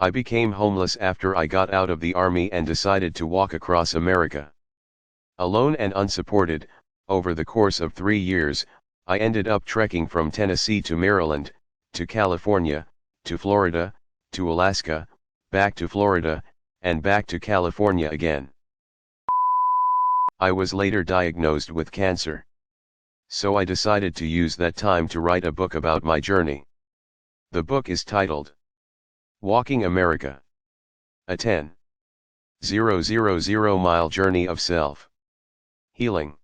I became homeless after I got out of the army and decided to walk across America. Alone and unsupported, over the course of 3 years, I ended up trekking from Tennessee to Maryland, to California, to Florida, to Alaska, back to Florida, and back to California again. I was later diagnosed with cancer. So I decided to use that time to write a book about my journey. The book is titled Walking America. A 10,000-mile journey of self-healing.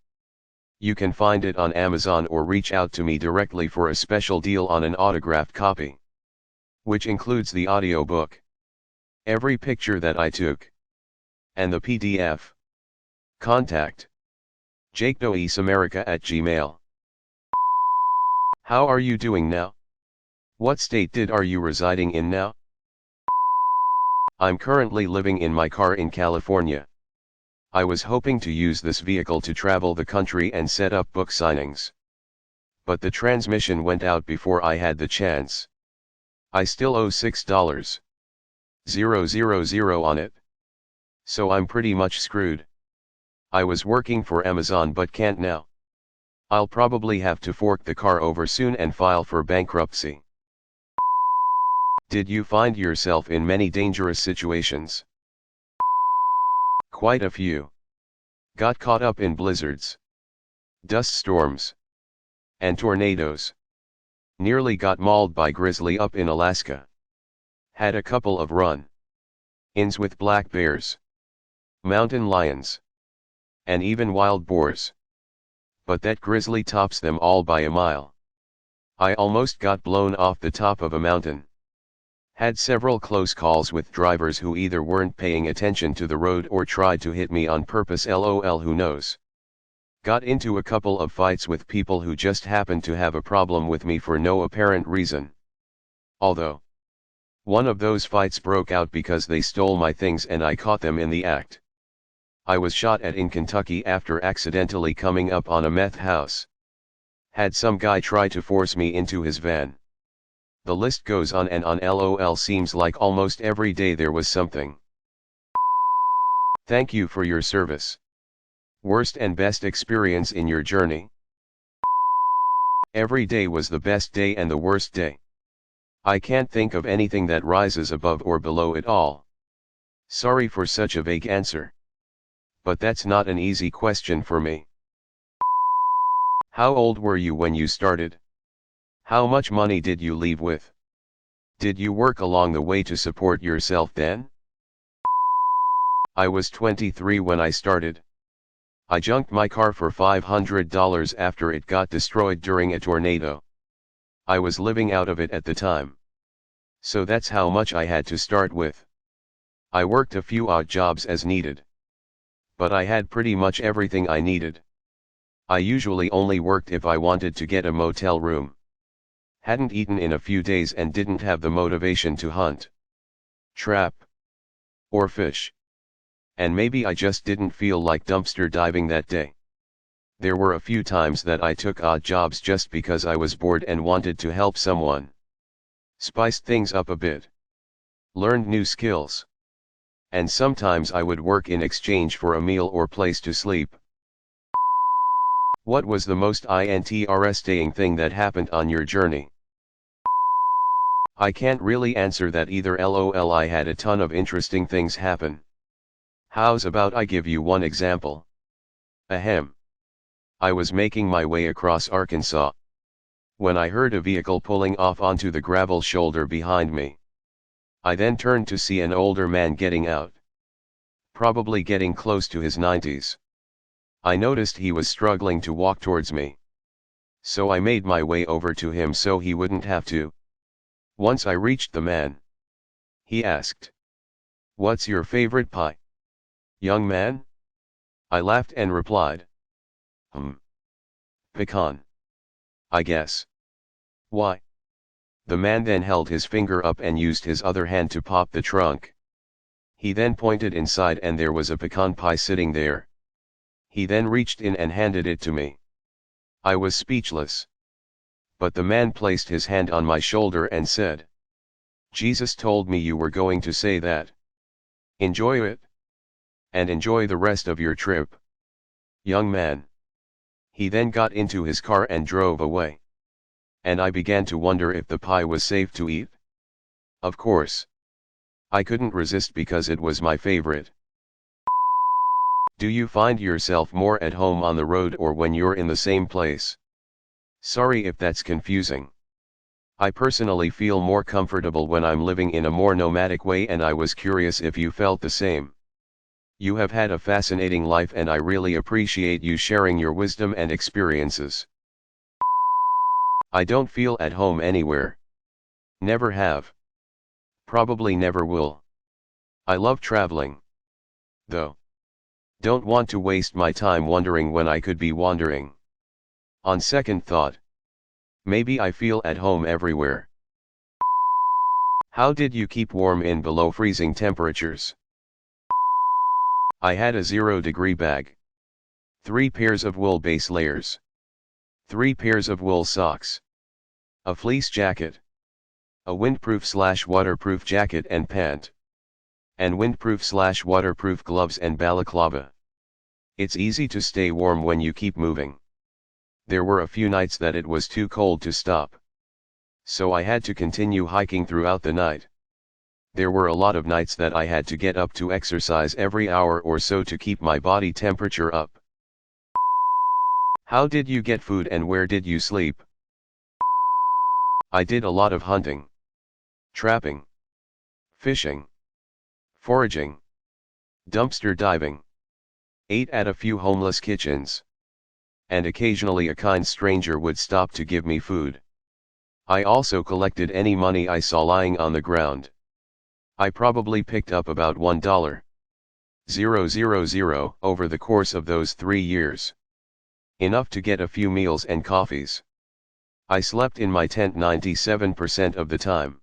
You can find it on Amazon or reach out to me directly for a special deal on an autographed copy, which includes the audiobook, every picture that I took, and the PDF. Contact jakenoisamerica@gmail. How are you doing now? What state are you residing in now? I'm currently living in my car in California. I was hoping to use this vehicle to travel the country and set up book signings. But the transmission went out before I had the chance. I still owe $6,000 on it. So I'm pretty much screwed. I was working for Amazon but can't now. I'll probably have to fork the car over soon and file for bankruptcy. Did you find yourself in many dangerous situations? Quite a few. Got caught up in blizzards, dust storms, and tornadoes. Nearly got mauled by grizzly up in Alaska. Had a couple of run-ins with black bears, mountain lions, and even wild boars. But that grizzly tops them all by a mile. I almost got blown off the top of a mountain. Had several close calls with drivers who either weren't paying attention to the road or tried to hit me on purpose, lol, who knows. Got into a couple of fights with people who just happened to have a problem with me for no apparent reason. Although one of those fights broke out because they stole my things and I caught them in the act. I was shot at in Kentucky after accidentally coming up on a meth house. Had some guy try to force me into his van. The list goes on and on, lol. Seems like almost every day there was something. Thank you for your service. Worst and best experience in your journey? Every day was the best day and the worst day. I can't think of anything that rises above or below it all. Sorry for such a vague answer. But that's not an easy question for me. How old were you when you started? How much money did you leave with? Did you work along the way to support yourself then? I was 23 when I started. I junked my car for $500 after it got destroyed during a tornado. I was living out of it at the time. So that's how much I had to start with. I worked a few odd jobs as needed. But I had pretty much everything I needed. I usually only worked if I wanted to get a motel room. Hadn't eaten in a few days and didn't have the motivation to hunt, trap, or fish. And maybe I just didn't feel like dumpster diving that day. There were a few times that I took odd jobs just because I was bored and wanted to help someone. Spiced things up a bit. Learned new skills. And sometimes I would work in exchange for a meal or place to sleep. What was the most interesting thing that happened on your journey? I can't really answer that either, lol. I had a ton of interesting things happen. How's about I give you one example? Ahem. I was making my way across Arkansas when I heard a vehicle pulling off onto the gravel shoulder behind me. I then turned to see an older man getting out. Probably getting close to his 90s. I noticed he was struggling to walk towards me. So I made my way over to him so he wouldn't have to. Once I reached the man, he asked, "What's your favorite pie, young man?" I laughed and replied, Pecan. I guess. Why? The man then held his finger up and used his other hand to pop the trunk. He then pointed inside and there was a pecan pie sitting there. He then reached in and handed it to me. I was speechless. But the man placed his hand on my shoulder and said, Jesus told me you were going to say that. Enjoy it. And enjoy the rest of your trip. Young man. He then got into his car and drove away. And I began to wonder if the pie was safe to eat. Of course. I couldn't resist because it was my favorite. Do you find yourself more at home on the road or when you're in the same place? Sorry if that's confusing. I personally feel more comfortable when I'm living in a more nomadic way, and I was curious if you felt the same. You have had a fascinating life and I really appreciate you sharing your wisdom and experiences. I don't feel at home anywhere. Never have. Probably never will. I love traveling. Though. Don't want to waste my time wondering when I could be wandering. On second thought. Maybe I feel at home everywhere. How did you keep warm in below freezing temperatures? I had a 0-degree bag. 3 pairs of wool base layers. 3 pairs of wool socks. A fleece jacket. A windproof/waterproof jacket and pant. And windproof/waterproof gloves and balaclava. It's easy to stay warm when you keep moving. There were a few nights that it was too cold to stop. So I had to continue hiking throughout the night. There were a lot of nights that I had to get up to exercise every hour or so to keep my body temperature up. How did you get food and where did you sleep? I did a lot of hunting, trapping, fishing, foraging, dumpster diving, ate at a few homeless kitchens. And occasionally a kind stranger would stop to give me food. I also collected any money I saw lying on the ground. I probably picked up about $1,000 over the course of those 3 years. Enough to get a few meals and coffees. I slept in my tent 97% of the time.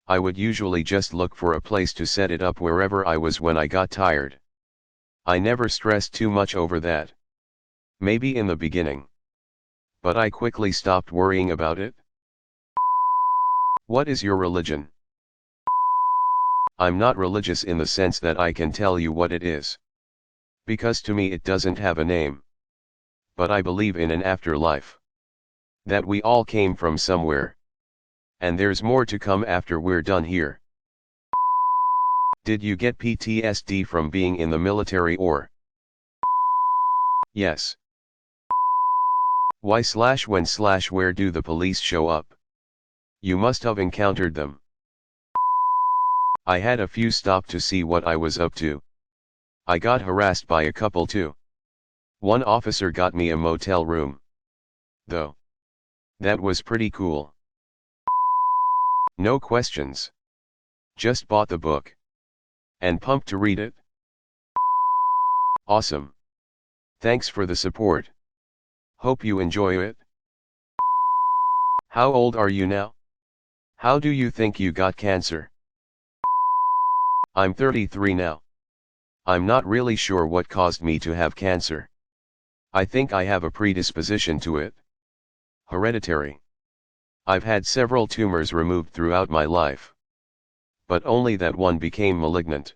I would usually just look for a place to set it up wherever I was when I got tired. I never stressed too much over that. Maybe in the beginning. But I quickly stopped worrying about it. What is your religion? I'm not religious in the sense that I can tell you what it is. Because to me it doesn't have a name. But I believe in an afterlife. That we all came from somewhere. And there's more to come after we're done here. Did you get PTSD from being in the military or? Yes. Why/when/where do the police show up? You must have encountered them. I had a few stop to see what I was up to. I got harassed by a couple too. One officer got me a motel room. Though. That was pretty cool. No questions. Just bought the book. And pumped to read it. Awesome. Thanks for the support. Hope you enjoy it. How old are you now? How do you think you got cancer? I'm 33 now. I'm not really sure what caused me to have cancer. I think I have a predisposition to it. Hereditary. I've had several tumors removed throughout my life. But only that one became malignant.